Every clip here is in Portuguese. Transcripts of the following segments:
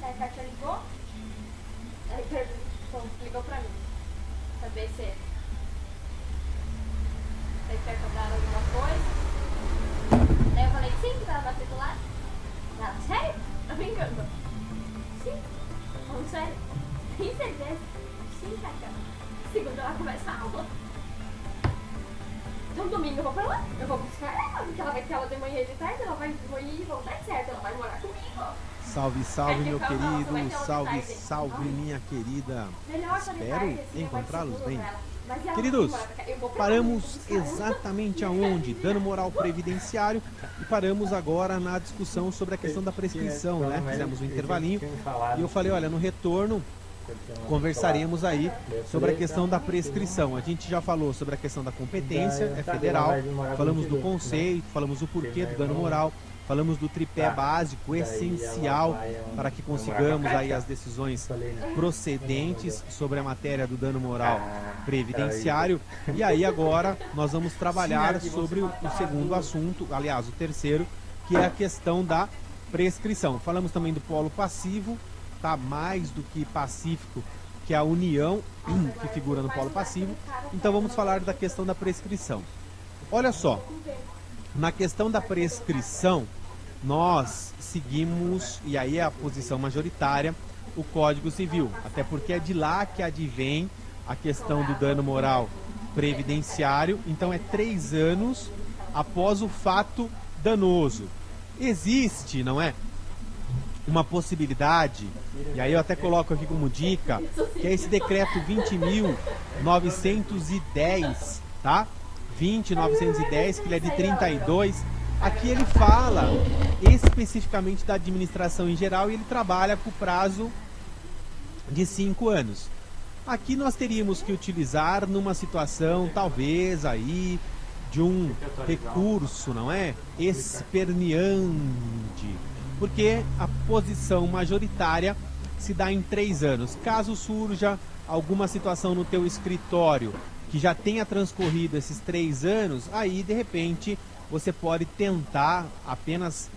Aí a Kátia ligou, aí ligou pra mim, pra ver se ele quer cobrar alguma coisa. Daí eu falei, sim, que tava matriculado. Ela, sério? Tá brincando? Sim. Falando sério? Tem certeza? Sim, Kátia. Segunda ela começa a aula. Então domingo eu vou pra lá, eu vou buscar ela, porque ela vai ter aula de manhã e de tarde, ela vai ir e voltar certo, ela vai morar comigo. Salve, salve, meu Vai ter aula, querido, vai ter aula salve, de tarde. salve, Ai. minha querida. Melhor só de Espero tarde, assim, encontrá-los eu vou bem. pra ela. Mas ela Queridos, vai morar pra cá, eu vou pra paramos lá, eu vou buscar ela. exatamente aonde? Dano moral previdenciário, e paramos agora na discussão sobre a questão da prescrição, né? Fizemos um intervalinho e eu falei, olha, no retorno conversaremos aí sobre a questão da prescrição. A gente já falou sobre a questão da competência, é federal, falamos do conceito, falamos do porquê do dano moral, falamos do tripé básico, essencial para que consigamos aí as decisões procedentes sobre a matéria do dano moral previdenciário. E aí agora nós vamos trabalhar sobre o segundo assunto, aliás, o terceiro, que é a questão da prescrição. Falamos também do polo passivo, tá mais do que pacífico, que é a união que figura no polo passivo. Então vamos falar da questão da prescrição. Olha só, na questão da prescrição, nós seguimos, e aí é a posição majoritária, o Código Civil, até porque é de lá que advém a questão do dano moral previdenciário. Então é 3 anos após o fato danoso. Existe, não é, uma possibilidade, e aí eu até coloco aqui como dica, que é esse decreto 20.910, tá? 20.910, que ele é de 32. Aqui ele fala especificamente da administração em geral e ele trabalha com o prazo de 5 anos. Aqui nós teríamos que utilizar numa situação, talvez aí, de um recurso, não é? Esperneante. Porque a posição majoritária se dá em 3 anos. Caso surja alguma situação no teu escritório que já tenha transcorrido esses 3 anos, aí de repente você pode tentar apenas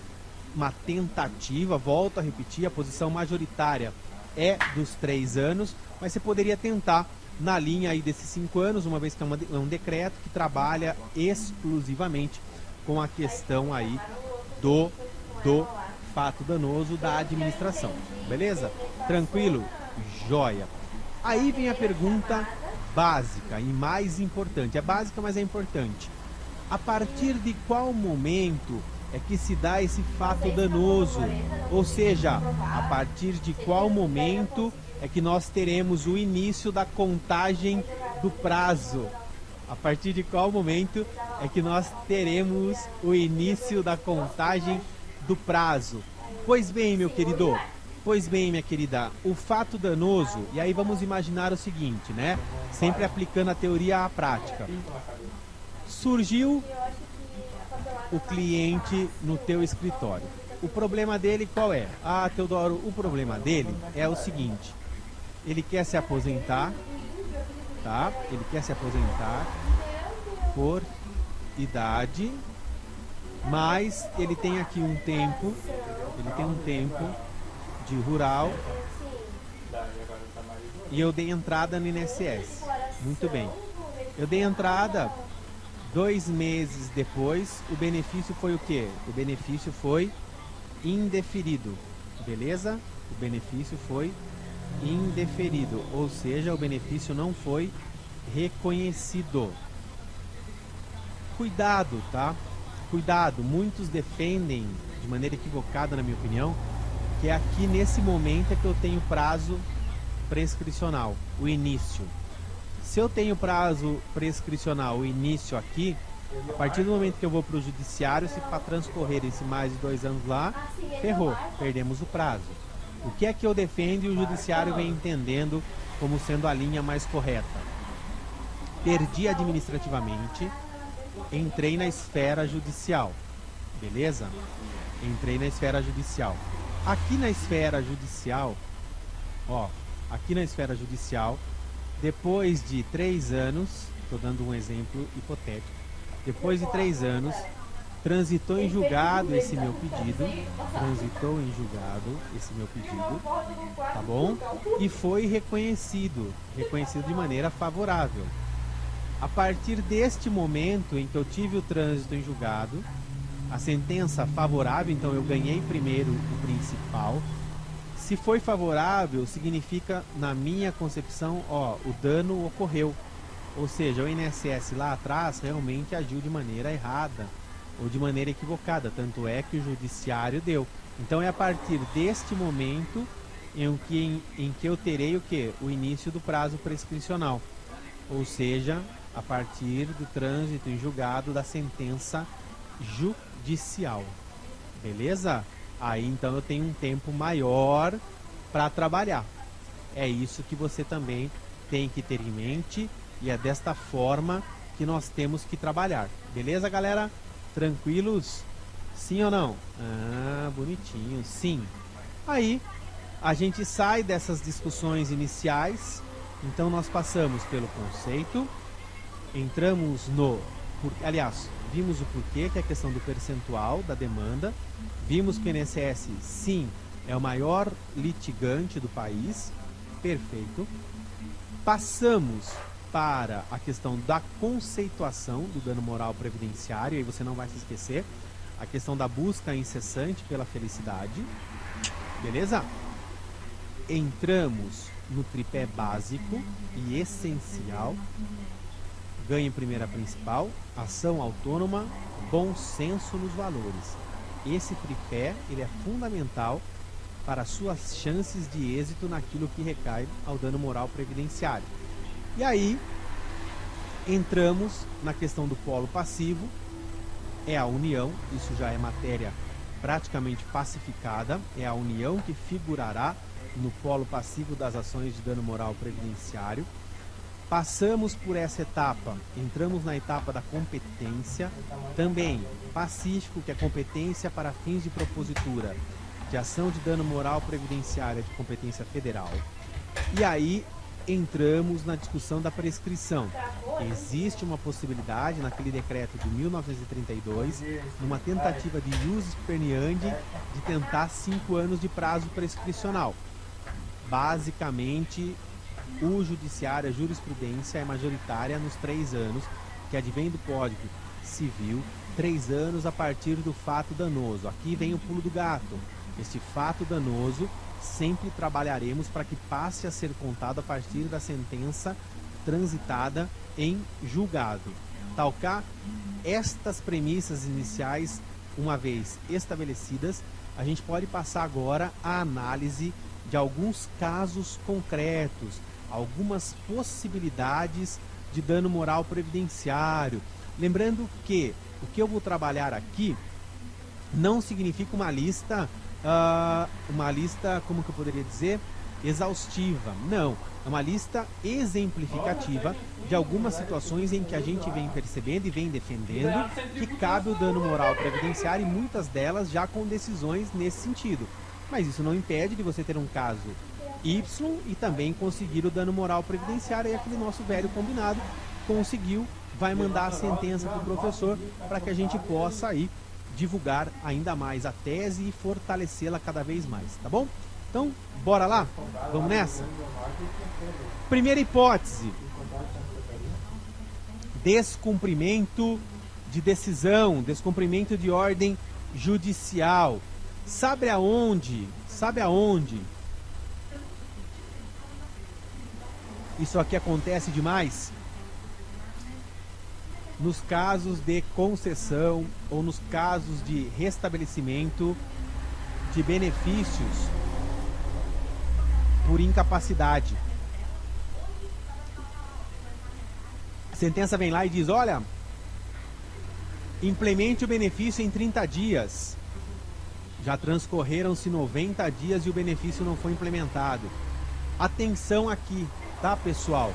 uma tentativa, volto a repetir, a posição majoritária é dos 3 anos, mas você poderia tentar na linha aí desses 5 anos, uma vez que é um decreto que trabalha exclusivamente com a questão aí do fato danoso da administração. Beleza? Tranquilo? Joia. Aí vem a pergunta básica e mais importante. É básica, mas é importante. A partir de qual momento é que se dá esse fato danoso? Ou seja, a partir de qual momento é que nós teremos o início da contagem do prazo? A partir de qual momento é que nós teremos o início da contagem do prazo? Pois bem, meu querido, pois bem, minha querida, o fato danoso, e aí vamos imaginar o seguinte, né? Sempre aplicando a teoria à prática. Surgiu o cliente no teu escritório. O problema dele qual é? Ah, Teodoro, o problema dele é o seguinte: ele quer se aposentar, tá? Ele quer se aposentar por idade, mas ele tem aqui um tempo, de rural, e eu dei entrada no INSS. Muito bem. Eu dei entrada 2 meses depois, o benefício foi o quê? O benefício foi indeferido, beleza? O benefício foi indeferido, ou seja, o benefício não foi reconhecido. Cuidado, tá? Cuidado, muitos defendem, de maneira equivocada na minha opinião, que é aqui nesse momento é que eu tenho prazo prescricional, o início. Se eu tenho prazo prescricional, o início aqui, a partir do momento que eu vou para o judiciário, se para transcorrer esse mais de 2 anos lá, ferrou, perdemos o prazo. O que é que eu defendo e o judiciário vem entendendo como sendo a linha mais correta? Perdi administrativamente, entrei na esfera judicial, beleza? Entrei na esfera judicial. Aqui na esfera judicial, ó, aqui na esfera judicial, depois de 3 anos, estou dando um exemplo hipotético, depois de 3 anos, Transitou em julgado esse meu pedido. Transitou em julgado esse meu pedido. Tá bom? E foi reconhecido. Reconhecido de maneira favorável. A partir deste momento em que eu tive o trânsito em julgado, a sentença favorável, então eu ganhei primeiro o principal. Se foi favorável, significa, na minha concepção, o dano ocorreu. Ou seja, o INSS lá atrás realmente agiu de maneira errada ou de maneira equivocada, tanto é que o judiciário deu. Então é a partir deste momento em que eu terei o quê? O início do prazo prescricional. Ou seja, a partir do trânsito em julgado da sentença judicial. Beleza? Aí então eu tenho um tempo maior para trabalhar. É isso que você também tem que ter em mente e é desta forma que nós temos que trabalhar. Beleza, galera? Tranquilos? Sim ou não? Ah, bonitinho, sim. Aí a gente sai dessas discussões iniciais. Então nós passamos pelo conceito, entramos no... Aliás, vimos o porquê, que é a questão do percentual da demanda. Vimos que o INSS, sim, é o maior litigante do país. Perfeito. Passamos para a questão da conceituação do dano moral previdenciário. Aí você não vai se esquecer. A questão da busca incessante pela felicidade. Beleza? Entramos no tripé básico e essencial. Ganho em primeira principal, ação autônoma, bom senso nos valores. Esse tripé ele é fundamental para suas chances de êxito naquilo que recai ao dano moral previdenciário. E aí entramos na questão do polo passivo, é a união, isso já é matéria praticamente pacificada, é a união que figurará no polo passivo das ações de dano moral previdenciário. Passamos por essa etapa, entramos na etapa da competência, também pacífico, que é competência para fins de propositura de ação de dano moral previdenciária de competência federal. E aí entramos na discussão da prescrição. Existe uma possibilidade naquele decreto de 1932, numa tentativa de ius perniendi, de tentar 5 anos de prazo prescricional. Basicamente, o judiciário, a jurisprudência é majoritária nos 3 anos, que advém do Código Civil, 3 anos a partir do fato danoso. Aqui vem o pulo do gato. Este fato danoso sempre trabalharemos para que passe a ser contado a partir da sentença transitada em julgado. Tal cá, estas premissas iniciais, uma vez estabelecidas, a gente pode passar agora à análise de alguns casos concretos, algumas possibilidades de dano moral previdenciário. Lembrando que o que eu vou trabalhar aqui não significa uma lista, como que eu poderia dizer, exaustiva. Não, é uma lista exemplificativa de algumas situações em que a gente vem percebendo e vem defendendo que cabe o dano moral previdenciário, e muitas delas já com decisões nesse sentido. Mas isso não impede de você ter um caso Y e também conseguir o dano moral previdenciário, e aquele nosso velho combinado conseguiu, vai mandar a sentença para o professor para que a gente possa aí divulgar ainda mais a tese e fortalecê-la cada vez mais, tá bom? Então, bora lá? Vamos nessa? Primeira hipótese: descumprimento de decisão, descumprimento de ordem judicial. Sabe aonde? Isso aqui acontece demais? Nos casos de concessão ou nos casos de restabelecimento de benefícios por incapacidade. A sentença vem lá e diz: olha, implemente o benefício em 30 dias. Já transcorreram-se 90 dias e o benefício não foi implementado. Atenção aqui, tá, pessoal?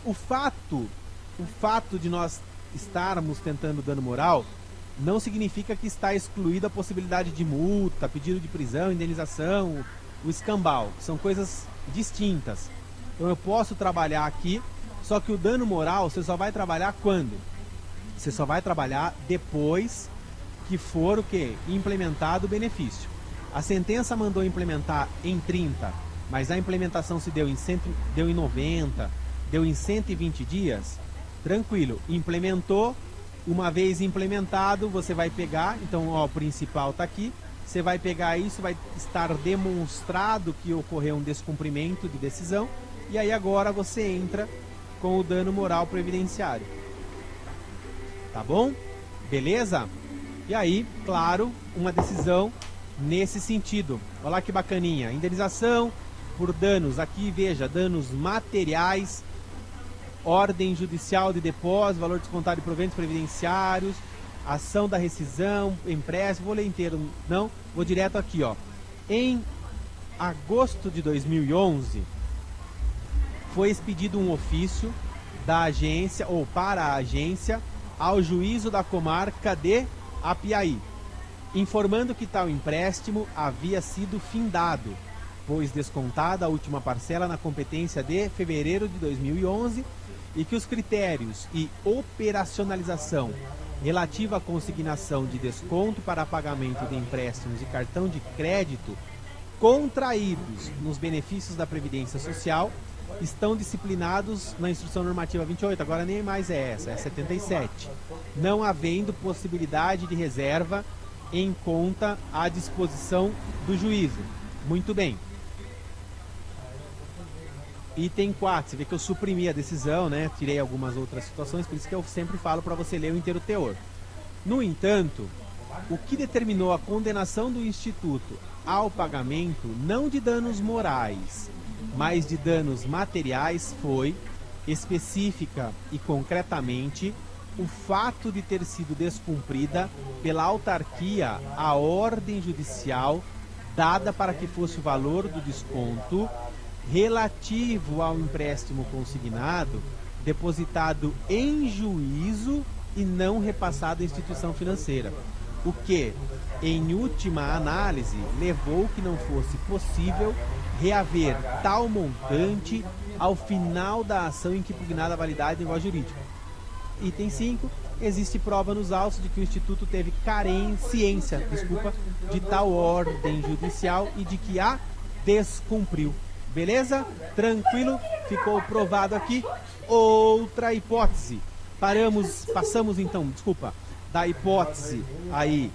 O fato de nós estarmos tentando dano moral não significa que está excluída a possibilidade de multa, pedido de prisão, indenização, o escambau. São coisas distintas. Então eu posso trabalhar aqui, só que o dano moral você só vai trabalhar quando? Você só vai trabalhar depois que for o quê? Implementado o benefício. A sentença mandou implementar em 30, mas a implementação se deu em 90, deu em 120 dias, tranquilo, implementou, uma vez implementado, você vai pegar, então ó, o principal está aqui, você vai pegar isso, vai estar demonstrado que ocorreu um descumprimento de decisão, e aí agora você entra com o dano moral previdenciário. Tá bom? Beleza? E aí, claro, uma decisão nesse sentido. Olha lá que bacaninha. Indenização por danos, aqui veja, danos materiais, ordem judicial de depósito, valor descontado de proventos previdenciários, ação da rescisão, empréstimo, vou ler inteiro, não, vou direto aqui, ó. Em agosto de 2011, foi expedido um ofício da agência, ou para a agência, ao juízo da comarca de Apiaí, informando que tal empréstimo havia sido findado, pois descontada a última parcela na competência de fevereiro de 2011 e que os critérios e operacionalização relativa à consignação de desconto para pagamento de empréstimos de cartão de crédito contraídos nos benefícios da Previdência Social estão disciplinados na Instrução Normativa 28, agora nem mais é essa, é 77, não havendo possibilidade de reserva em conta à disposição do juízo. Muito bem. Item 4, você vê que eu suprimi a decisão, né? Tirei algumas outras situações, por isso que eu sempre falo para você ler o inteiro teor. No entanto, o que determinou a condenação do Instituto ao pagamento não de danos morais, mas de danos materiais foi, específica e concretamente, o fato de ter sido descumprida pela autarquia a ordem judicial dada para que fosse o valor do desconto relativo ao empréstimo consignado depositado em juízo e não repassado à instituição financeira, o que, em última análise, levou que não fosse possível reaver tal montante ao final da ação em que impugnada a validade do negócio jurídico. Item 5. Existe prova nos autos de que o Instituto teve ciência de tal ordem judicial e de que a descumpriu. Beleza? Tranquilo? Ficou provado aqui. Outra hipótese. Passamos então, da hipótese aí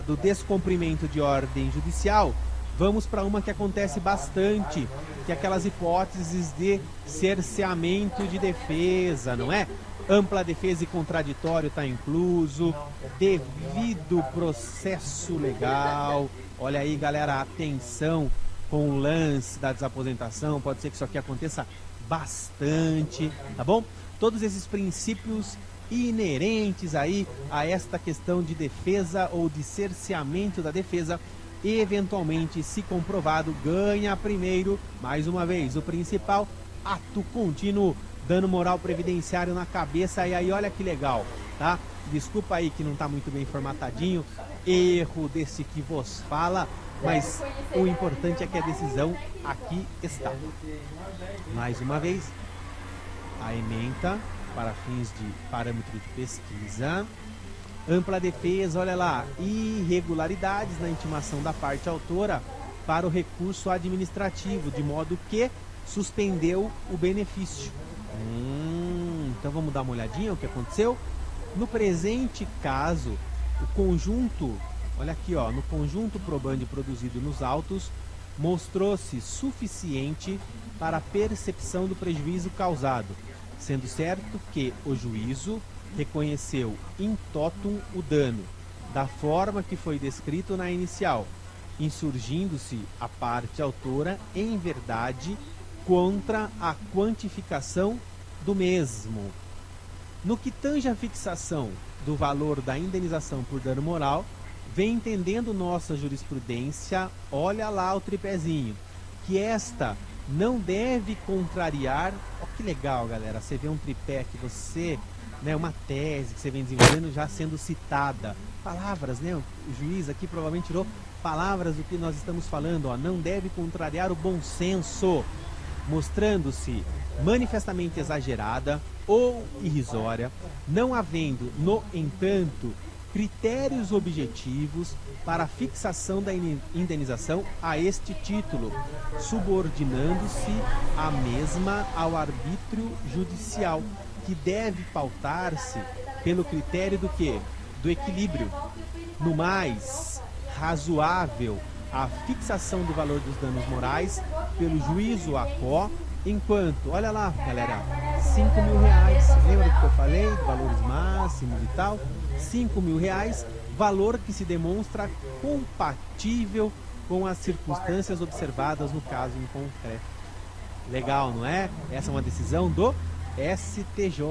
do descumprimento de ordem judicial. Vamos para uma que acontece bastante, que é aquelas hipóteses de cerceamento de defesa, não é? Ampla defesa e contraditório está incluso, devido processo legal. Olha aí, galera, atenção com o lance da desaposentação, pode ser que isso aqui aconteça bastante, tá bom? Todos esses princípios inerentes aí a esta questão de defesa ou de cerceamento da defesa, eventualmente, se comprovado, ganha primeiro, mais uma vez, o principal, ato contínuo, dano moral previdenciário na cabeça. E aí, olha que legal, tá? Desculpa aí que não tá muito bem formatadinho, erro desse que vos fala, mas o importante é que a decisão aqui está. Mais uma vez, a ementa para fins de parâmetro de pesquisa. Ampla defesa, olha lá, irregularidades na intimação da parte autora para o recurso administrativo, de modo que suspendeu o benefício. Então vamos dar uma olhadinha o que aconteceu. No presente caso, o conjunto, olha aqui, ó, no conjunto probando produzido nos autos, mostrou-se suficiente para a percepção do prejuízo causado, sendo certo que o juízo reconheceu in totum o dano, da forma que foi descrito na inicial, insurgindo-se a parte autora, em verdade, contra a quantificação do mesmo. No que tange à fixação do valor da indenização por dano moral, vem entendendo nossa jurisprudência, olha lá o tripézinho, que esta não deve contrariar. Ó, que legal, galera, você vê um tripé que você, né, uma tese que você vem desenvolvendo já sendo citada, palavras, né, o juiz aqui provavelmente tirou palavras do que nós estamos falando, ó, não deve contrariar o bom senso, mostrando-se manifestamente exagerada ou irrisória, não havendo, no entanto, critérios objetivos para a fixação da indenização a este título, subordinando-se a mesma ao arbítrio judicial, que deve pautar-se pelo critério do quê? Do equilíbrio. No mais, razoável a fixação do valor dos danos morais pelo juízo à quo, enquanto, olha lá, galera, 5 mil reais, lembra do que eu falei, valores máximos e tal? 5 mil reais, valor que se demonstra compatível com as circunstâncias observadas no caso em concreto. Legal, não é? Essa é uma decisão do STJ.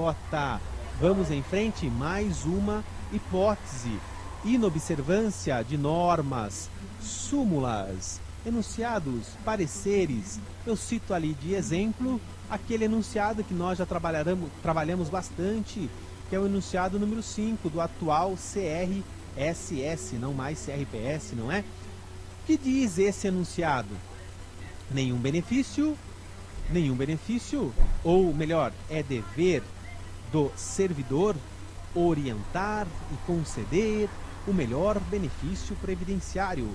Vamos em frente, mais uma hipótese. Inobservância de normas, súmulas, enunciados, pareceres. Eu cito ali de exemplo aquele enunciado que nós já trabalhamos bastante, que é o enunciado número 5 do atual CRSS, não mais CRPS, não é? Que diz esse enunciado? Nenhum benefício, ou melhor, é dever do servidor orientar e conceder o melhor benefício previdenciário.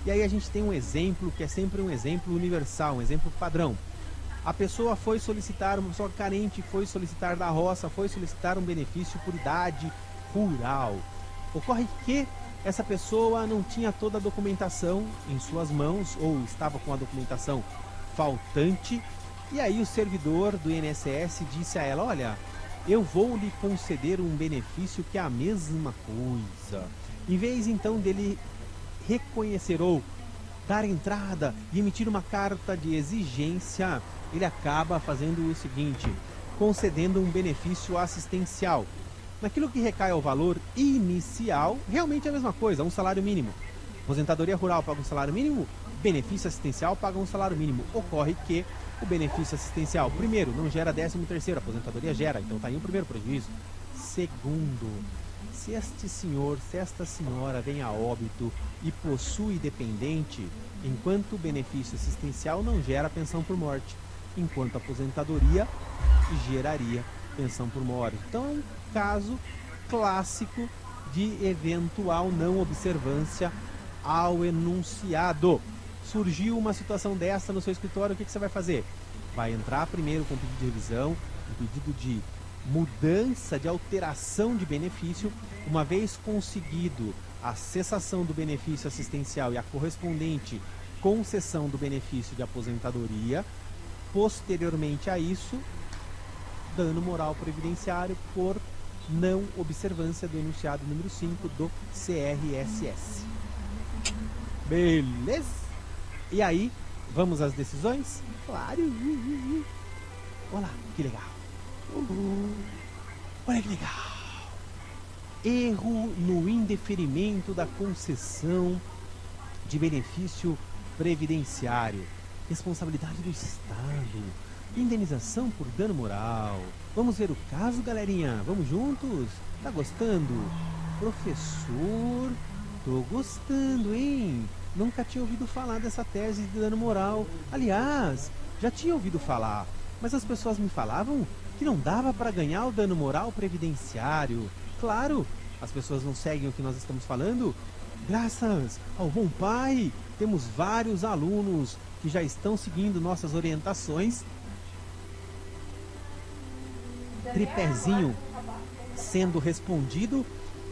E aí a gente tem um exemplo que é sempre um exemplo universal, um exemplo padrão. A pessoa foi solicitar, uma pessoa carente foi solicitar da roça, foi solicitar um benefício por idade rural. Ocorre que essa pessoa não tinha toda a documentação em suas mãos ou estava com a documentação faltante. E aí o servidor do INSS disse a ela, olha, eu vou lhe conceder um benefício que é a mesma coisa. Em vez então dele reconhecer ou dar entrada e emitir uma carta de exigência, ele acaba fazendo o seguinte, concedendo um benefício assistencial. Naquilo que recai ao valor inicial, realmente é a mesma coisa, um salário mínimo. Aposentadoria rural paga um salário mínimo, benefício assistencial paga um salário mínimo. Ocorre que o benefício assistencial, primeiro, não gera 13º, a aposentadoria gera, então está aí o primeiro prejuízo. Segundo, se este senhor, se esta senhora vem a óbito e possui dependente, enquanto o benefício assistencial não gera pensão por morte, enquanto a aposentadoria geraria pensão por morte. Então é um caso clássico de eventual não observância ao enunciado. Surgiu uma situação dessa no seu escritório, o que você vai fazer? Vai entrar primeiro com pedido de revisão, um pedido de mudança, de alteração de benefício. Uma vez conseguido a cessação do benefício assistencial e a correspondente concessão do benefício de aposentadoria, posteriormente a isso, dano moral previdenciário por não observância do enunciado número 5 do CRSS. Beleza? E aí, vamos às decisões? Claro! Olha lá, que legal! Olha que legal! Erro no indeferimento da concessão de benefício previdenciário. Responsabilidade do Estado. Indenização por dano moral. Vamos ver o caso, galerinha? Vamos juntos? Tá gostando? Professor, tô gostando, hein? Nunca tinha ouvido falar dessa tese de dano moral. Aliás, já tinha ouvido falar, mas as pessoas me falavam que não dava para ganhar o dano moral previdenciário. Claro, as pessoas não seguem o que nós estamos falando. Graças ao bom pai, temos vários alunos que já estão seguindo nossas orientações. Tripézinho sendo respondido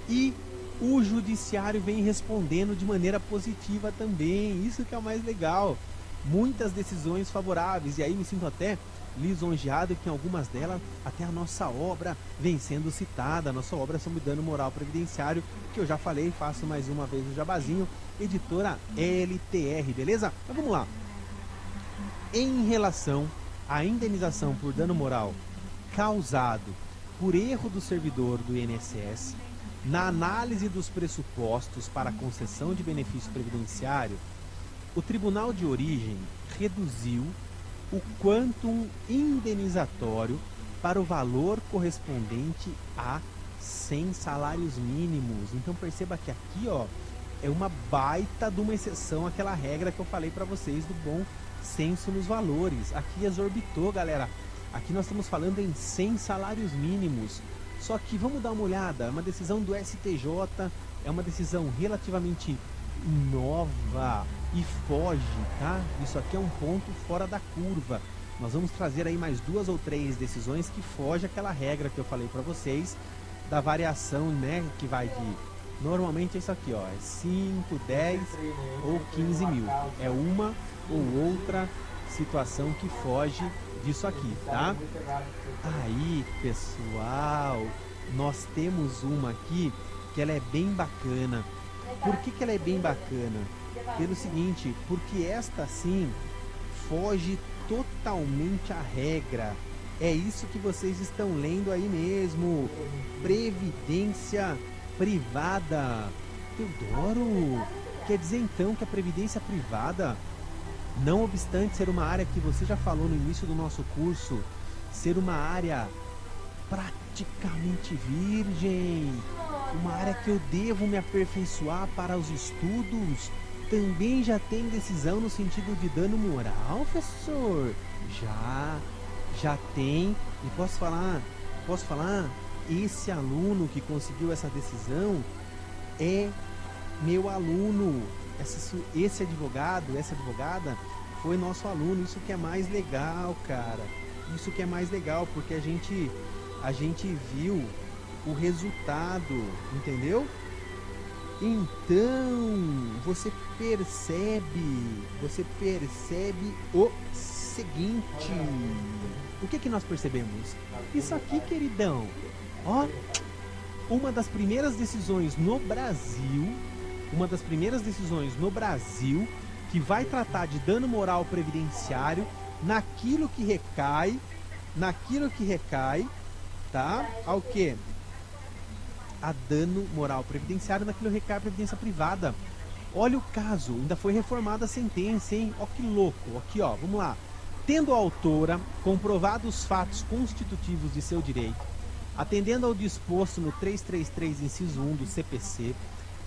e o judiciário vem respondendo de maneira positiva também. Isso que é o mais legal. Muitas decisões favoráveis. E aí me sinto até lisonjeado que em algumas delas até a nossa obra vem sendo citada. A nossa obra sobre dano moral previdenciário, que eu já falei, faço mais uma vez o jabazinho. Editora LTR, beleza? Então vamos lá. Em relação à indenização por dano moral causado por erro do servidor do INSS, na análise dos pressupostos para a concessão de benefício previdenciário, o Tribunal de Origem reduziu o quantum indenizatório para o valor correspondente a 100 salários mínimos. Então perceba que aqui, ó, é uma baita de uma exceção àquela regra que eu falei para vocês do bom senso nos valores. Aqui exorbitou, galera. Aqui nós estamos falando em 100 salários mínimos. Só que vamos dar uma olhada, é uma decisão do STJ, é uma decisão relativamente nova e foge, tá? Isso aqui é um ponto fora da curva. Nós vamos trazer aí mais 2 ou 3 decisões que fogem aquela regra que eu falei para vocês da variação, né, que vai de normalmente é isso aqui, ó, é 5, 10 ou 15 mil. É uma ou outra situação que foge disso aqui, tá? Aí, pessoal, nós temos uma aqui que ela é bem bacana. Por que ela é bem bacana? Pelo seguinte, porque esta sim foge totalmente à regra. É isso que vocês estão lendo aí mesmo. Previdência privada. Teodoro, quer dizer então que a previdência privada, não obstante ser uma área que você já falou no início do nosso curso, ser uma área praticamente virgem, uma área que eu devo me aperfeiçoar para os estudos, também já tem decisão no sentido de dano moral, professor? Já tem. E posso falar, esse aluno que conseguiu essa decisão é meu aluno. Esse advogado, essa advogada foi nosso aluno. Isso que é mais legal, cara. Isso que é mais legal, porque a gente viu o resultado, entendeu? Então, você percebe o seguinte. O que nós percebemos? Isso aqui, queridão. Ó, uma das primeiras decisões no Brasil, que vai tratar de dano moral previdenciário naquilo que recai, tá? Ao quê? A dano moral previdenciário naquilo que recai a previdência privada. Olha o caso, ainda foi reformada a sentença, hein? Ó que louco, aqui ó, vamos lá. Tendo a autora comprovado os fatos constitutivos de seu direito, atendendo ao disposto no 333, inciso 1 do CPC,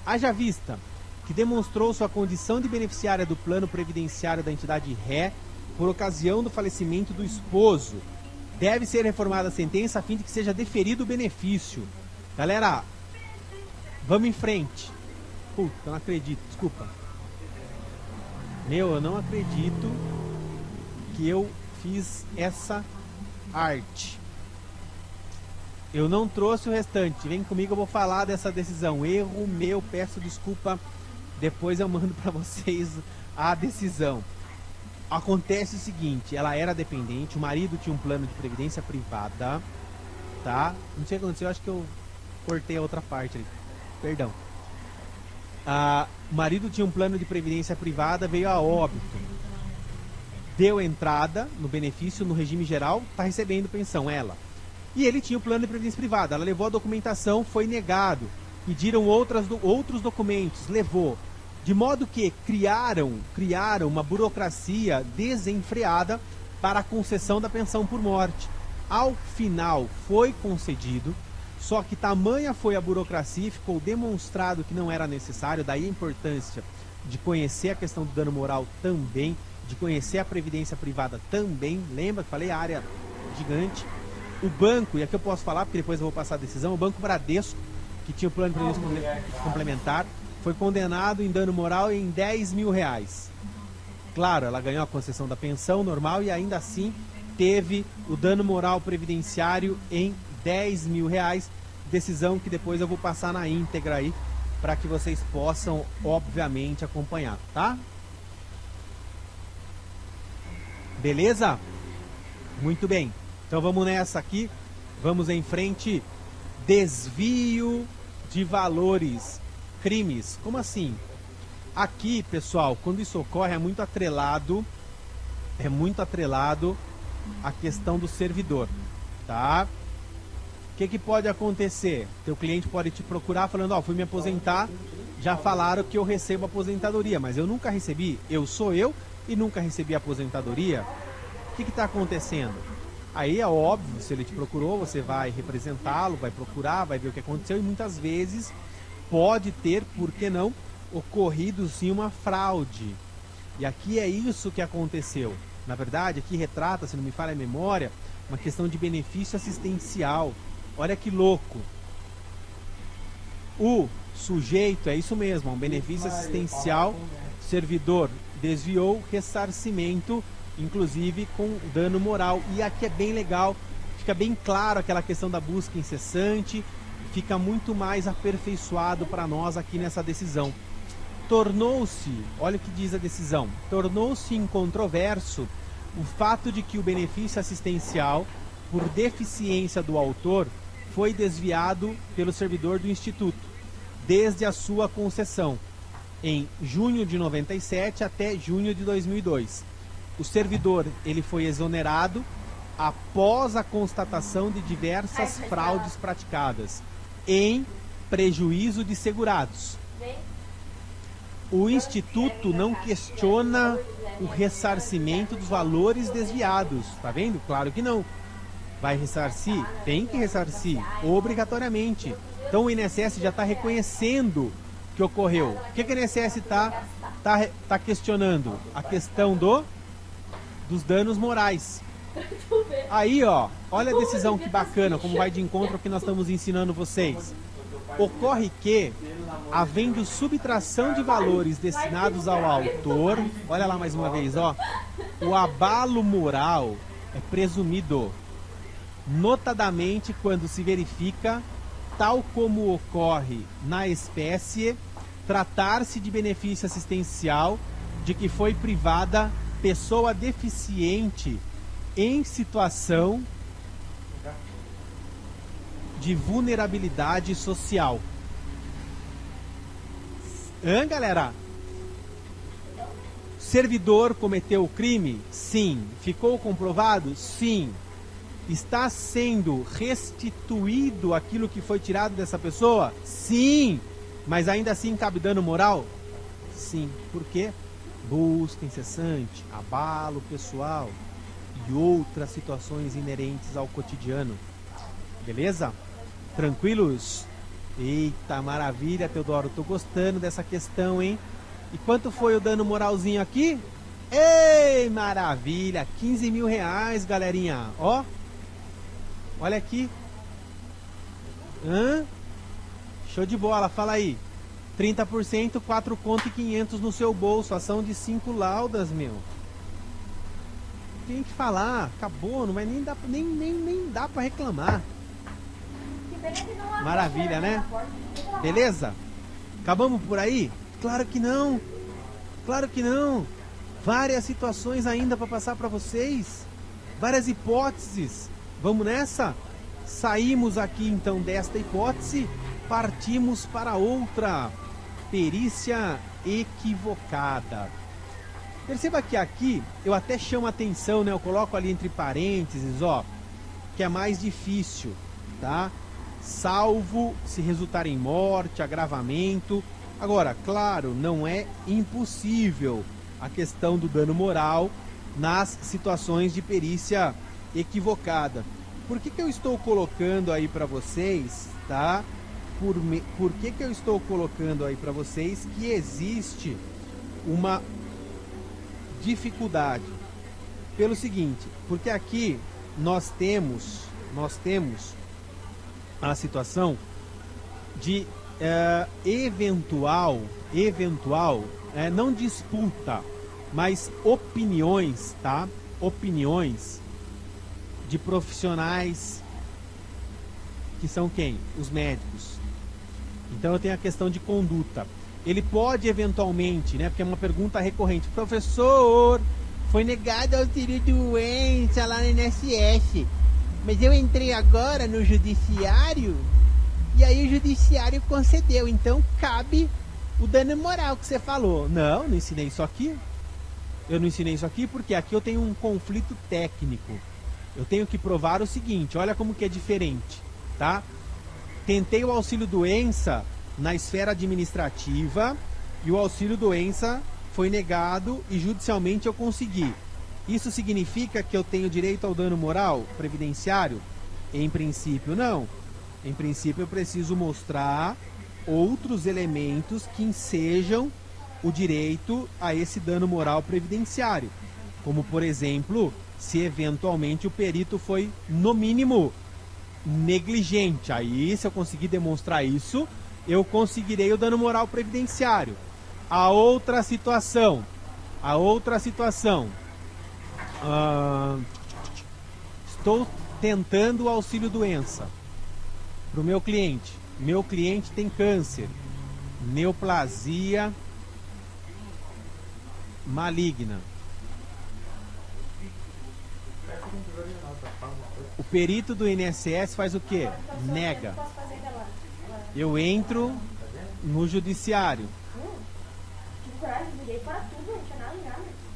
haja vista que demonstrou sua condição de beneficiária do plano previdenciário da entidade ré por ocasião do falecimento do esposo, deve ser reformada a sentença a fim de que seja deferido o benefício. Galera, vamos em frente. Puta, eu não acredito, desculpa. Eu não acredito que eu fiz essa arte. Eu não trouxe o restante. Vem comigo, eu vou falar dessa decisão. Erro meu, peço desculpa. Depois eu mando para vocês a decisão. Acontece o seguinte, ela era dependente, o marido tinha um plano de previdência privada, tá? Não sei o que aconteceu, acho que eu cortei a outra parte ali. Perdão. O marido tinha um plano de previdência privada, veio a óbito. Deu entrada no benefício no regime geral, está recebendo pensão, ela. E ele tinha o plano de previdência privada, ela levou a documentação, foi negado. Pediram outros documentos, levou. De modo que criaram uma burocracia desenfreada para a concessão da pensão por morte. Ao final foi concedido, só que tamanha foi a burocracia e ficou demonstrado que não era necessário, daí a importância de conhecer a questão do dano moral também, de conhecer a previdência privada também. Lembra que falei, área gigante. O banco, e aqui eu posso falar porque depois eu vou passar a decisão, o Banco Bradesco, que tinha o plano de previdência complementar, foi condenado em dano moral em 10 mil reais. Claro, ela ganhou a concessão da pensão normal e ainda assim teve o dano moral previdenciário em 10 mil reais. Decisão que depois eu vou passar na íntegra aí, para que vocês possam, obviamente, acompanhar, tá? Beleza? Muito bem. Então vamos nessa aqui. Vamos em frente. Desvio de valores. Crimes. Como assim? Aqui, pessoal, quando isso ocorre é muito atrelado a questão do servidor, tá? O que pode acontecer? Teu cliente pode te procurar falando, ó, fui me aposentar, já falaram que eu recebo aposentadoria, mas eu nunca recebi, eu sou eu e nunca recebi aposentadoria. O que está acontecendo? Aí é óbvio, se ele te procurou, você vai representá-lo, vai procurar, vai ver o que aconteceu e muitas vezes pode ter, por que não, ocorrido sim uma fraude. E aqui é isso que aconteceu. Na verdade, aqui retrata, se não me falha a memória, uma questão de benefício assistencial. Olha que louco. O sujeito, é isso mesmo, um benefício assistencial, servidor desviou, ressarcimento, inclusive com dano moral. E aqui é bem legal, fica bem claro aquela questão da busca incessante, fica muito mais aperfeiçoado para nós aqui nessa decisão. Tornou-se, olha o que diz a decisão, tornou-se incontroverso o fato de que o benefício assistencial, por deficiência do autor, foi desviado pelo servidor do Instituto, desde a sua concessão, em junho de 97 até junho de 2002. O servidor ele foi exonerado após a constatação de diversas fraudes praticadas, em prejuízo de segurados. O Instituto não questiona o ressarcimento dos valores desviados. Tá vendo? Claro que não. Vai ressarcir? Tem que ressarcir, obrigatoriamente. Então o INSS já está reconhecendo que ocorreu. O que o INSS tá questionando? A questão dos danos morais. Aí, ó, olha a decisão que bacana, como vai de encontro ao que nós estamos ensinando vocês. Ocorre que, havendo subtração de valores destinados ao autor, olha lá mais uma vez, ó, o abalo moral é presumido, notadamente quando se verifica, tal como ocorre na espécie, tratar-se de benefício assistencial de que foi privada pessoa deficiente em situação de vulnerabilidade social. Galera? Servidor cometeu o crime? Sim. Ficou comprovado? Sim. Está sendo restituído aquilo que foi tirado dessa pessoa? Sim. Mas ainda assim cabe dano moral? Sim. Por quê? Busca incessante, abalo pessoal e outras situações inerentes ao cotidiano. Beleza? Tranquilos? Eita, maravilha, Teodoro. Tô gostando dessa questão, hein? E quanto foi o dano moralzinho aqui? Ei, maravilha! 15 mil reais, galerinha. Ó. Olha aqui. Show de bola, fala aí. 30%, 4 conto e 500 no seu bolso. Ação de 5 laudas, meu. Tem que falar. Acabou, não vai nem dar, nem dá pra reclamar. Maravilha, né? Beleza? Acabamos por aí? Claro que não. Claro que não. Várias situações ainda para passar para vocês. Várias hipóteses. Vamos nessa? Saímos aqui então desta hipótese, partimos para outra. Perícia equivocada. Perceba que aqui eu até chamo a atenção, né? Eu coloco ali entre parênteses, ó, que é mais difícil, tá? Salvo se resultar em morte, agravamento. Agora, claro, não é impossível a questão do dano moral nas situações de perícia equivocada. Por que eu estou colocando aí para vocês, tá? Por que eu estou colocando aí para vocês que existe uma dificuldade? Pelo seguinte, porque aqui nós temos a situação de eventual, não disputa, mas opiniões, tá? Opiniões de profissionais que são quem? Os médicos. Então eu tenho a questão de conduta. Ele pode eventualmente, né? Porque é uma pergunta recorrente. Professor, foi negado auxílio doença lá no INSS. Mas eu entrei agora no judiciário e aí o judiciário concedeu. Então cabe o dano moral que você falou. Não ensinei isso aqui. Eu não ensinei isso aqui porque aqui eu tenho um conflito técnico. Eu tenho que provar o seguinte, olha como que é diferente, tá? Tentei o auxílio doença na esfera administrativa e o auxílio doença foi negado e judicialmente eu consegui. Isso significa que eu tenho direito ao dano moral previdenciário? Em princípio, não. Em princípio, eu preciso mostrar outros elementos que ensejam o direito a esse dano moral previdenciário. Como, por exemplo, se eventualmente o perito foi, no mínimo, negligente. Aí, se eu conseguir demonstrar isso, eu conseguirei o dano moral previdenciário. A outra situação, estou tentando o auxílio doença para o meu cliente. Meu cliente tem câncer, neoplasia maligna. O perito do INSS faz o quê? Nega. Eu entro no judiciário.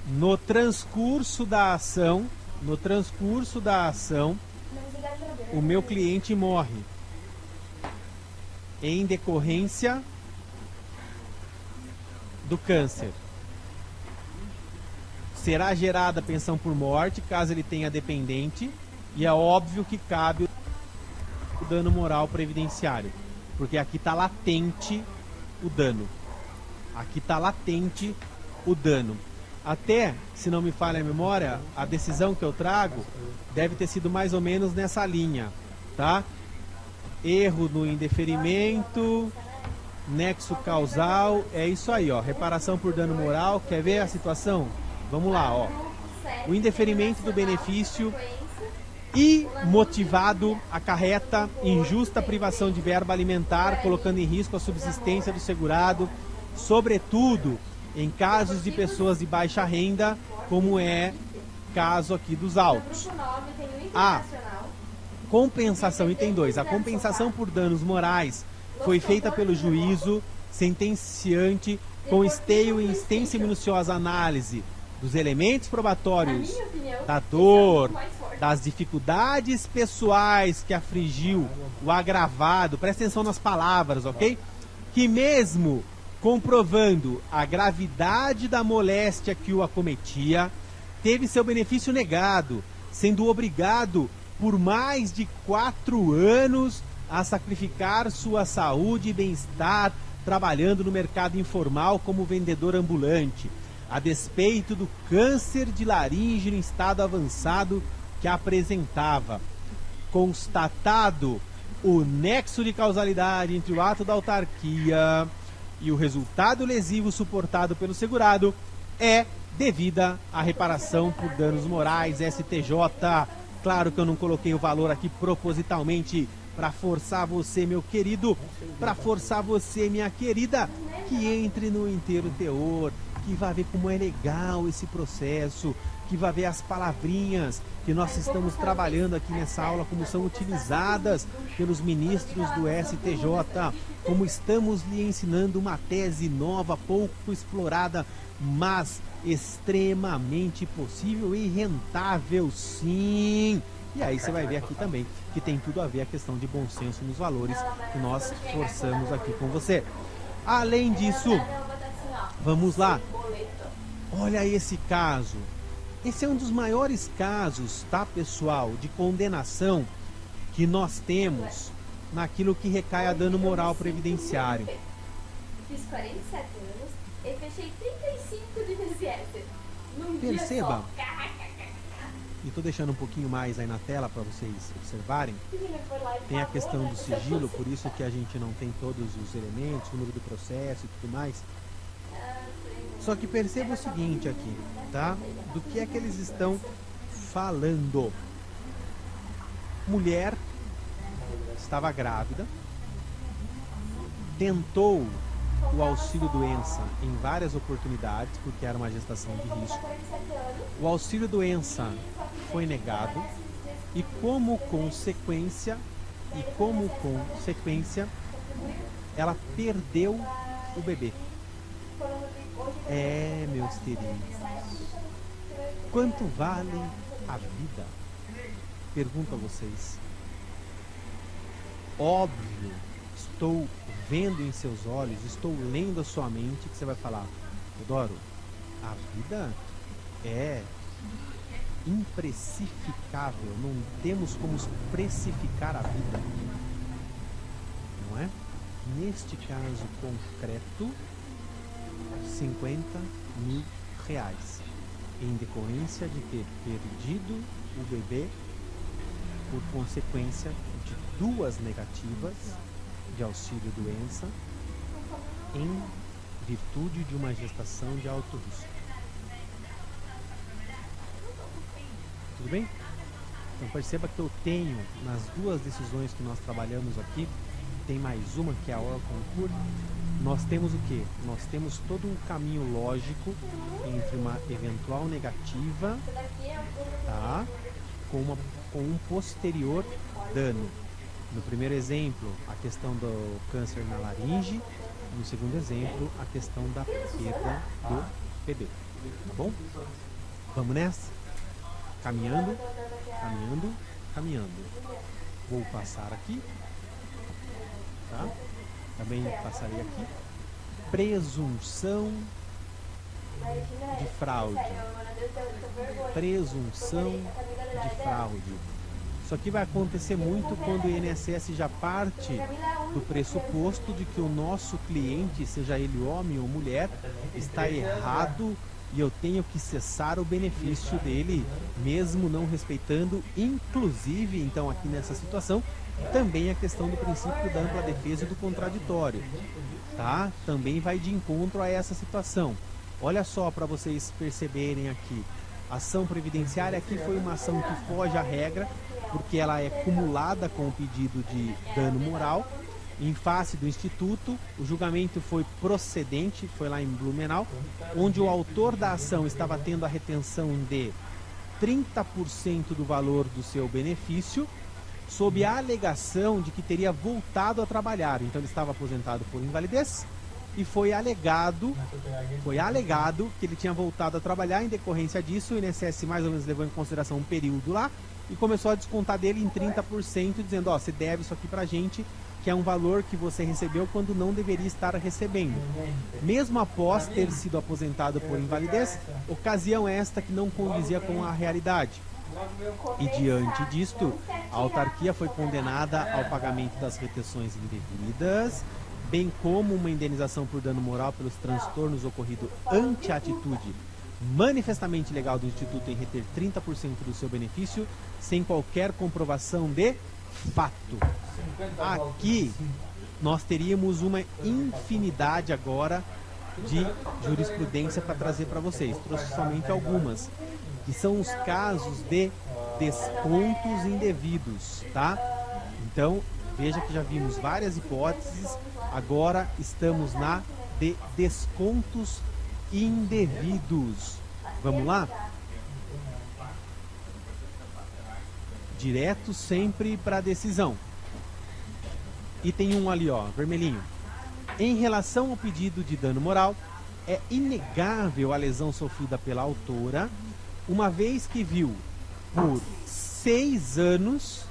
No transcurso da ação, o meu cliente morre em decorrência do câncer. Será gerada pensão por morte, caso ele tenha dependente, e é óbvio que cabe o dano moral previdenciário, porque aqui está latente o dano. Até, se não me falha a memória, a decisão que eu trago deve ter sido mais ou menos nessa linha, tá? Erro no indeferimento, nexo causal, é isso aí, ó, reparação por dano moral. Quer ver a situação? Vamos lá, ó. O indeferimento do benefício imotivado acarreta injusta privação de verba alimentar, colocando em risco a subsistência do segurado, sobretudo em casos de pessoas de baixa renda, como é caso aqui dos autos. A compensação, item 2, a compensação por danos morais foi feita pelo juízo sentenciante com esteio e extensa e minuciosa análise dos elementos probatórios, da dor, das dificuldades pessoais que afligiu o agravado, presta atenção nas palavras, ok? Que mesmo comprovando a gravidade da moléstia que o acometia, teve seu benefício negado, sendo obrigado por mais de 4 anos a sacrificar sua saúde e bem-estar trabalhando no mercado informal como vendedor ambulante, a despeito do câncer de laringe no estado avançado que apresentava. Constatado o nexo de causalidade entre o ato da autarquia e o resultado lesivo suportado pelo segurado, é devida à reparação por danos morais, STJ. Claro que eu não coloquei o valor aqui propositalmente para forçar você, meu querido, para forçar você, minha querida, que entre no inteiro teor, que vai ver como é legal esse processo, que vai ver as palavrinhas que nós estamos trabalhando aqui nessa aula, como são utilizadas pelos ministros do STJ, como estamos lhe ensinando uma tese nova, pouco explorada, mas extremamente possível e rentável, sim. E aí você vai ver aqui também que tem tudo a ver a questão de bom senso nos valores que nós forçamos aqui com você. Além disso, vamos lá. Olha esse caso. Esse é um dos maiores casos, tá, pessoal, de condenação que nós temos naquilo que recai a dano moral previdenciário. Fiz 47 anos e fechei 35 de INSS. Perceba. E estou deixando um pouquinho mais aí na tela para vocês observarem. Tem a questão do sigilo, por isso que a gente não tem todos os elementos, o número do processo e tudo mais. Só que perceba o seguinte aqui, tá? Do que é que eles estão falando. Mulher estava grávida, tentou o auxílio doença em várias oportunidades, porque era uma gestação de risco. O auxílio doença foi negado e como consequência, ela perdeu o bebê. É, meus queridos, quanto vale a vida? Pergunto a vocês. Óbvio, estou vendo em seus olhos, estou lendo a sua mente que você vai falar: Teodoro, a vida é imprecificável, não temos como precificar a vida, não é? neste caso concreto, R$ 50.000, em decorrência de ter perdido o bebê por consequência de 2 negativas de auxílio-doença em virtude de uma gestação de alto risco. Tudo bem? Então perceba que eu tenho, nas 2 decisões que nós trabalhamos aqui, tem mais uma que é a Or-Concur, nós temos o quê? Nós temos todo um caminho lógico entre uma eventual negativa, tá? com um posterior dano. No primeiro exemplo, a questão do câncer na laringe, no segundo exemplo, a questão da perda do bebê. Tá bom? Vamos nessa? Caminhando, caminhando, caminhando. Vou passar aqui, tá? Também passarei aqui. Presunção de fraude. Presunção de fraude. Isso aqui vai acontecer muito quando o INSS já parte do pressuposto de que o nosso cliente, seja ele homem ou mulher, está errado e eu tenho que cessar o benefício dele, mesmo não respeitando, inclusive, então aqui nessa situação, também a questão do princípio da ampla defesa e do contraditório, tá? Também vai de encontro a essa situação. Olha só para vocês perceberem aqui, a ação previdenciária aqui foi uma ação que foge à regra, porque ela é cumulada com o pedido de dano moral. Em face do Instituto, o julgamento foi procedente, foi lá em Blumenau, onde o autor da ação estava tendo a retenção de 30% do valor do seu benefício, sob a alegação de que teria voltado a trabalhar. Então ele estava aposentado por invalidez e foi alegado que ele tinha voltado a trabalhar. Em decorrência disso, o INSS mais ou menos levou em consideração um período lá e começou a descontar dele em 30%, dizendo, ó, você deve isso aqui pra gente, que é um valor que você recebeu quando não deveria estar recebendo. Mesmo após ter sido aposentado por invalidez, ocasião esta que não condizia com a realidade. E diante disto, a autarquia foi condenada ao pagamento das retenções indevidas, bem como uma indenização por dano moral pelos transtornos ocorridos ante a atitude manifestamente ilegal do Instituto em reter 30% do seu benefício, sem qualquer comprovação de fato. Aqui nós teríamos uma infinidade agora de jurisprudência para trazer para vocês. Trouxe somente algumas, que são os casos de descontos indevidos, tá? Então, veja que já vimos várias hipóteses, agora estamos na de descontos indevidos. Vamos lá? Direto sempre para a decisão. E tem um ali, ó, vermelhinho. Em relação ao pedido de dano moral, é inegável a lesão sofrida pela autora, uma vez que viu por 6 anos,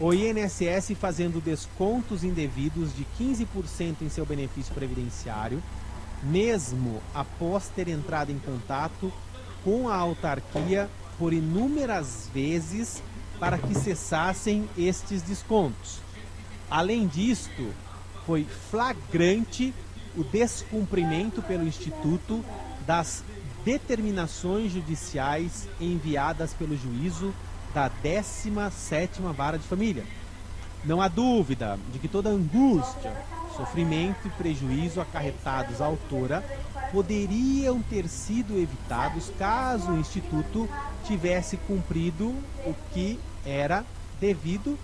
o INSS fazendo descontos indevidos de 15% em seu benefício previdenciário, mesmo após ter entrado em contato com a autarquia por inúmeras vezes para que cessassem estes descontos. Além disto, foi flagrante o descumprimento pelo Instituto das determinações judiciais enviadas pelo juízo da 17ª Vara de Família. Não há dúvida de que toda angústia, sofrimento e prejuízo acarretados à autora poderiam ter sido evitados caso o Instituto tivesse cumprido o que era devido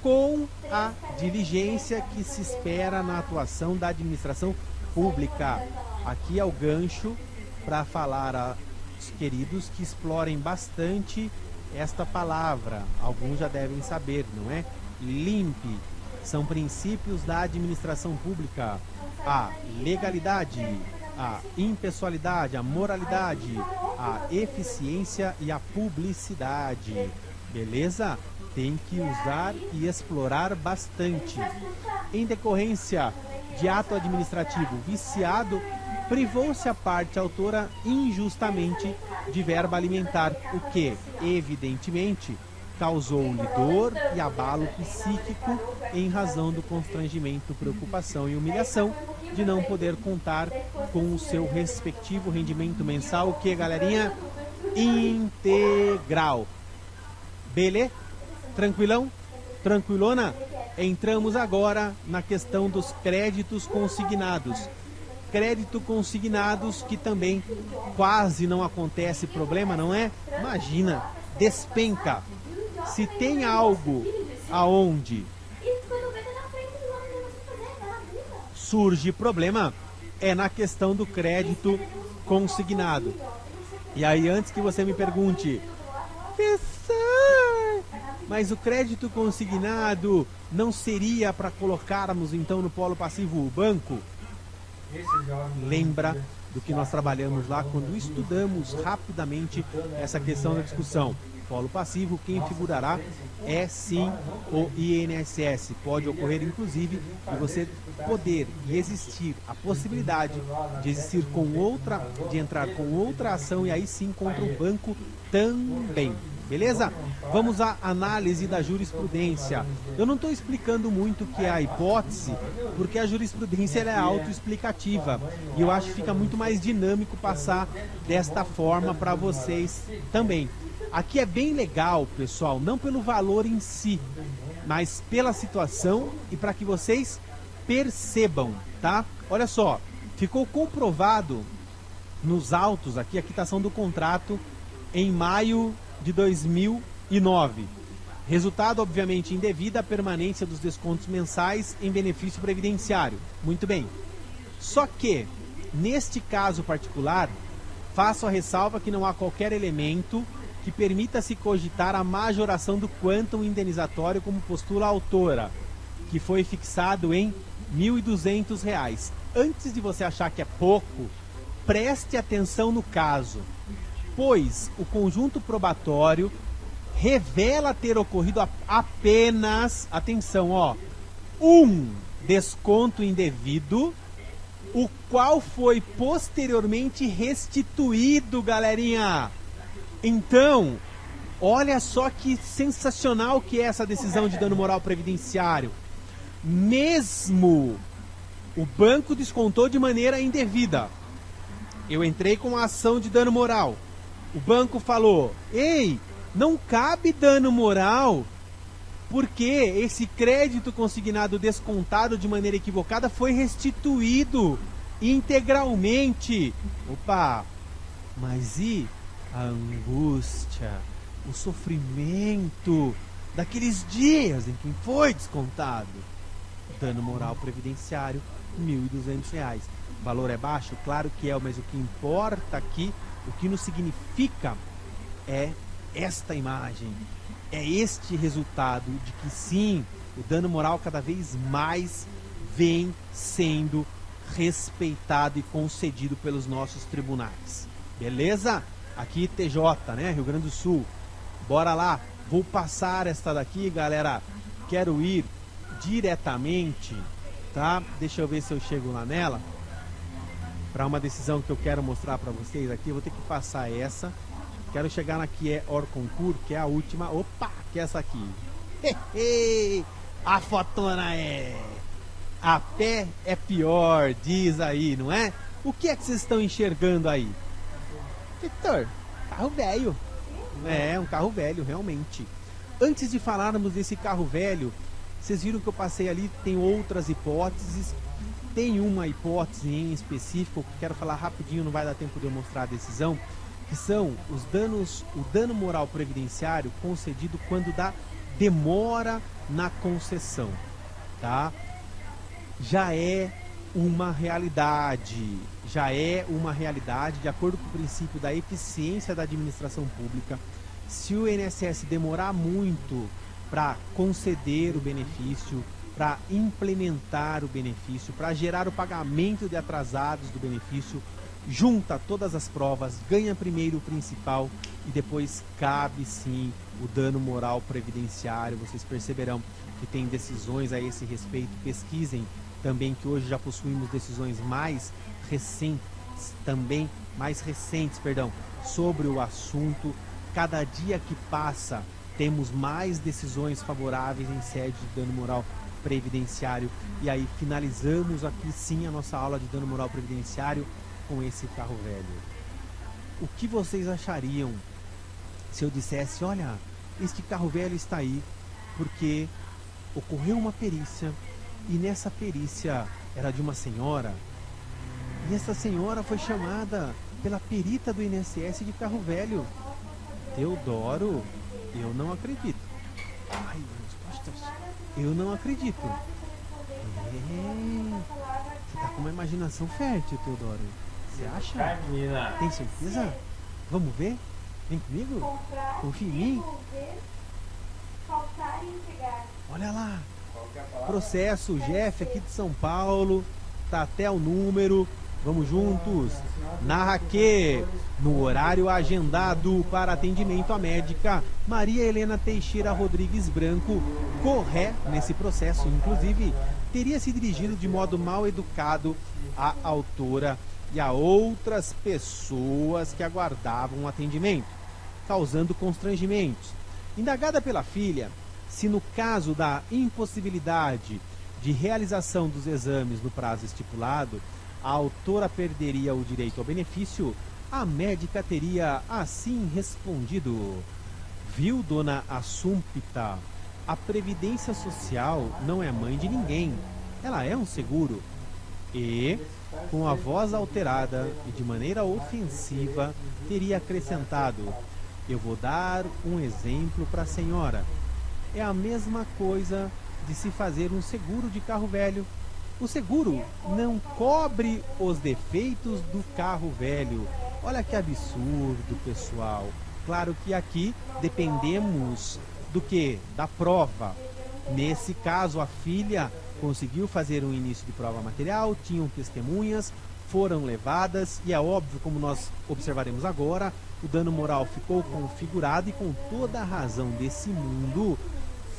com a diligência que se espera na atuação da administração pública. Aqui é o gancho para falar aos queridos que explorem bastante esta palavra. Alguns já devem saber, não é? Limpe. São princípios da administração pública: a legalidade, a impessoalidade, a moralidade, a eficiência e a publicidade. Beleza? Tem que usar e explorar bastante. Em decorrência de ato administrativo viciado, privou-se a parte autora injustamente de verba alimentar, o que, evidentemente, causou-lhe dor e abalo psíquico em razão do constrangimento, preocupação e humilhação de não poder contar com o seu respectivo rendimento mensal, que, galerinha, integral. Beleza? Tranquilão? Tranquilona? Entramos agora na questão dos créditos consignados. Crédito consignados que também quase não acontece problema, não é? Imagina, despenca. Se tem algo aonde surge problema, é na questão do crédito consignado. E aí, antes que você me pergunte, professor, mas o crédito consignado não seria para colocarmos então no polo passivo o banco? Lembra do que nós trabalhamos lá quando estudamos rapidamente essa questão da discussão. Polo passivo, quem figurará é sim o INSS. Pode ocorrer, inclusive, de você poder e existir a possibilidade de existir com outra, de entrar com outra ação e aí sim contra o banco também. Beleza? Vamos à análise da jurisprudência. Eu não estou explicando muito o que é a hipótese, porque a jurisprudência ela é autoexplicativa. E eu acho que fica muito mais dinâmico passar desta forma para vocês também. Aqui é bem legal, pessoal, não pelo valor em si, mas pela situação e para que vocês percebam, tá? Olha só, ficou comprovado nos autos aqui a quitação do contrato em maio de 2009. Resultado, obviamente, indevida a permanência dos descontos mensais em benefício previdenciário. Muito bem. Só que, neste caso particular, faço a ressalva que não há qualquer elemento que permita-se cogitar a majoração do quantum indenizatório como postula a autora, que foi fixado em R$ 1.200. Antes de você achar que é pouco, preste atenção no caso, pois o conjunto probatório revela ter ocorrido apenas, atenção, ó, um desconto indevido, o qual foi posteriormente restituído, galerinha. Então, olha só que sensacional que é essa decisão de dano moral previdenciário. Mesmo o banco descontou de maneira indevida. Eu entrei com a ação de dano moral. O banco falou, ei, não cabe dano moral, porque esse crédito consignado descontado de maneira equivocada foi restituído integralmente. Opa, mas e a angústia, o sofrimento daqueles dias em que foi descontado? Dano moral previdenciário, R$ 1.200. O valor é baixo? Claro que é, mas o que importa aqui, o que nos significa é esta imagem, é este resultado de que sim, o dano moral cada vez mais vem sendo respeitado e concedido pelos nossos tribunais. Beleza? Aqui TJ, né? Rio Grande do Sul. Bora lá. Vou passar esta daqui, galera. Quero ir diretamente, tá? Deixa eu ver se eu chego lá nela. Para uma decisão que eu quero mostrar para vocês aqui, eu vou ter que passar essa. Quero chegar na que é Orconcourt, que é a última. Opa, que é essa aqui. A fotona é... A pé é pior, diz aí, não é? O que é que vocês estão enxergando aí? Victor, carro velho. É, um carro velho, realmente. Antes de falarmos desse carro velho, vocês viram que eu passei ali, tem outras hipóteses. Tem uma hipótese em específico que eu quero falar rapidinho, não vai dar tempo de eu mostrar a decisão, que são os danos, o dano moral previdenciário concedido quando dá demora na concessão, tá? Já é uma realidade, de acordo com o princípio da eficiência da administração pública. Se o INSS demorar muito para conceder o benefício, para implementar o benefício, para gerar o pagamento de atrasados do benefício, junta todas as provas, ganha primeiro o principal e depois cabe sim o dano moral previdenciário. Vocês perceberão que tem decisões a esse respeito. Pesquisem também que hoje já possuímos decisões mais recentes, sobre o assunto. Cada dia que passa temos mais decisões favoráveis em sede de dano moral previdenciário. E aí finalizamos aqui sim a nossa aula de dano moral previdenciário com esse carro velho. O que vocês achariam se eu dissesse, olha, este carro velho está aí porque ocorreu uma perícia e nessa perícia era de uma senhora e essa senhora foi chamada pela perita do INSS de carro velho? Teodoro, eu não acredito. Ai, meus costas. Eu não acredito. Você tá com uma imaginação fértil, Teodoro. Você acha? Tem certeza? Vamos ver? Vem comigo? Confia em mim? Olha lá. Processo Jeff aqui de São Paulo. Tá até o número. Vamos juntos. Narra que, no horário agendado para atendimento à médica, Maria Helena Teixeira Rodrigues Branco, corré nesse processo, inclusive, teria se dirigido de modo mal educado à autora e a outras pessoas que aguardavam o atendimento, causando constrangimentos. Indagada pela filha, se no caso da impossibilidade de realização dos exames no prazo estipulado, a autora perderia o direito ao benefício, a médica teria assim respondido: viu, dona Assumpta, a Previdência Social não é mãe de ninguém, ela é um seguro. E, com a voz alterada e de maneira ofensiva, teria acrescentado: eu vou dar um exemplo para a senhora. É a mesma coisa de se fazer um seguro de carro velho. O seguro não cobre os defeitos do carro velho. Olha que absurdo, pessoal. Claro que aqui dependemos do que? Da prova. Nesse caso, a filha conseguiu fazer um início de prova material, tinham testemunhas, foram levadas e é óbvio, como nós observaremos agora, o dano moral ficou configurado e com toda a razão desse mundo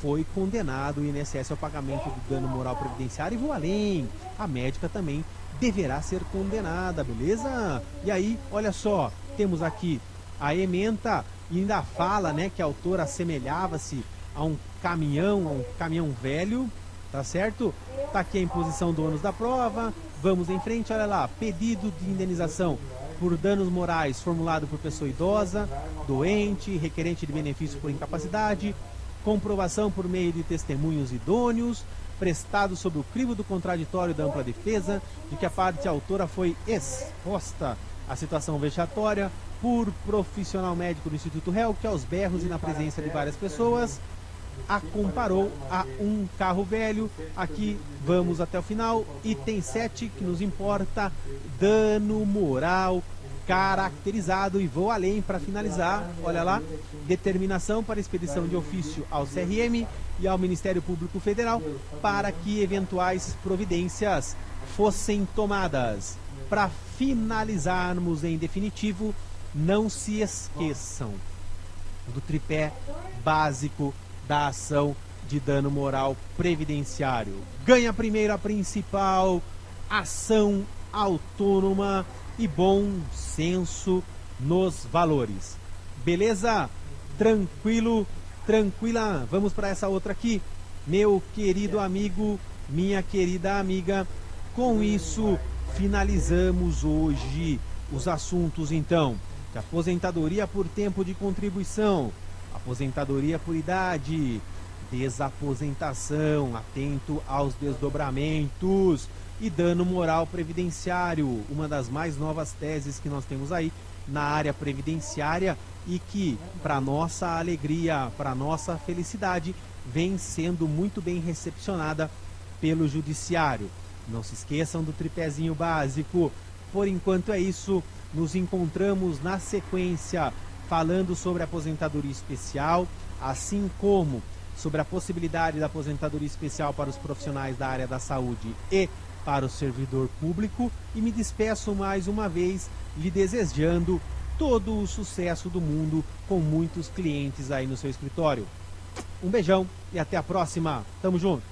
foi condenado o INSS ao pagamento do dano moral previdenciário e vou além, a médica também deverá ser condenada, beleza? E aí, olha só, temos aqui a ementa e ainda fala, né, que a autora assemelhava-se a um caminhão velho, tá certo? Tá aqui a imposição do ônus da prova, vamos em frente, olha lá, pedido de indenização por danos morais formulado por pessoa idosa, doente, requerente de benefício por incapacidade, comprovação por meio de testemunhos idôneos, prestado sob o crivo do contraditório da ampla defesa, de que a parte autora foi exposta à situação vexatória por profissional médico do Instituto Réu, que aos berros e na presença de várias pessoas, a comparou a um carro velho. Aqui vamos até o final. Item 7, que nos importa, dano moral caracterizado, e vou além para finalizar, olha lá, determinação para expedição de ofício ao CRM e ao Ministério Público Federal para que eventuais providências fossem tomadas. Para finalizarmos em definitivo, não se esqueçam do tripé básico da ação de dano moral previdenciário. Ganha primeiro a principal, ação autônoma e bom senso nos valores. Beleza? Tranquilo? Tranquila? Vamos para essa outra aqui. Meu querido amigo, minha querida amiga, com isso finalizamos hoje os assuntos então de aposentadoria por tempo de contribuição, aposentadoria por idade, desaposentação, atento aos desdobramentos, e dano moral previdenciário, uma das mais novas teses que nós temos aí na área previdenciária e que, para nossa alegria, para nossa felicidade, vem sendo muito bem recepcionada pelo judiciário. Não se esqueçam do tripézinho básico. Por enquanto é isso, nos encontramos na sequência falando sobre aposentadoria especial, assim como sobre a possibilidade da aposentadoria especial para os profissionais da área da saúde e para o servidor público, e me despeço mais uma vez lhe desejando todo o sucesso do mundo com muitos clientes aí no seu escritório. Um beijão e até a próxima. Tamo junto!